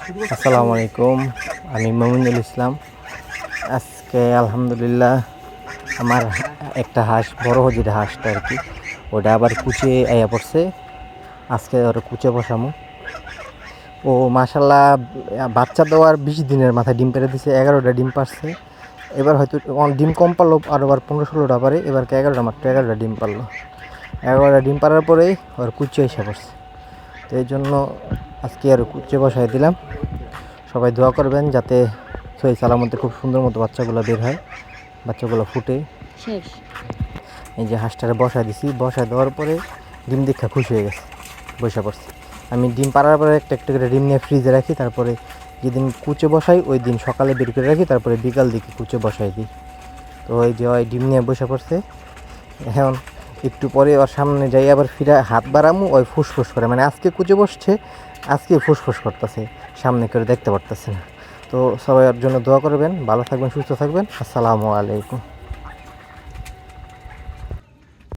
আসসালামু আলাইকুম, আমি মমিনুল ইসলাম। আজকে আলহামদুলিল্লাহ আমার একটা হাঁস, বড় যেটা হাঁসটা আর কি, ওটা আবার কুচে আইয়া পড়ছে। আজকে ওটা কুচে বসামো। ও মাশাল্লাহ বাচ্চা দেওয়ার 20 দিনের মাথায় ডিম পেড়ে দিছে। 11টা ডিম পারছে। এবার হয়তো ডিম কম পারলো, আর আবার 15-16টা পারে। এবারকে 11টা, মাত্র 11টা ডিম পারলো। 11টা ডিম পারার পরেই ওর কুচে এসে পড়ছে। তো এই জন্য আজকে আর কুচে বসাই দিলাম। সবাই দোয়া করবেন যাতে সহি সালামতে খুব সুন্দর মতো বাচ্চাগুলো বের হয়, বাচ্চাগুলো ফুটে। এই যে হাঁসটারে বসায় দিছি, বসায় দেওয়ার পরে ডিম দেখা খুশি হয়ে গেছে, বসে পড়ছে। আমি ডিম পাড়ার পরে একটা একটা করে ডিম নিয়ে ফ্রিজে রাখি, তারপরে যেদিন কুচে বসাই ওই দিন সকালে বের করে রাখি, তারপরে বিকাল দিকে কুচে বসাই দিই। তো ওই যে ওই ডিম নিয়ে বসে পড়ছে। এখন একটু পরে ওর সামনে যাই, আবার ফিরে হাত বাড়ামু, ওই ফুসফুস করে, মানে আজকে কুচে বসছে, আজকে ফুসফুস করতেছে, সামনে করে দেখতে পারতেছে না। তো সবাই ওর জন্য দোয়া করবেন, ভালো থাকবেন, সুস্থ থাকবেন। আসসালামু আলাইকুম।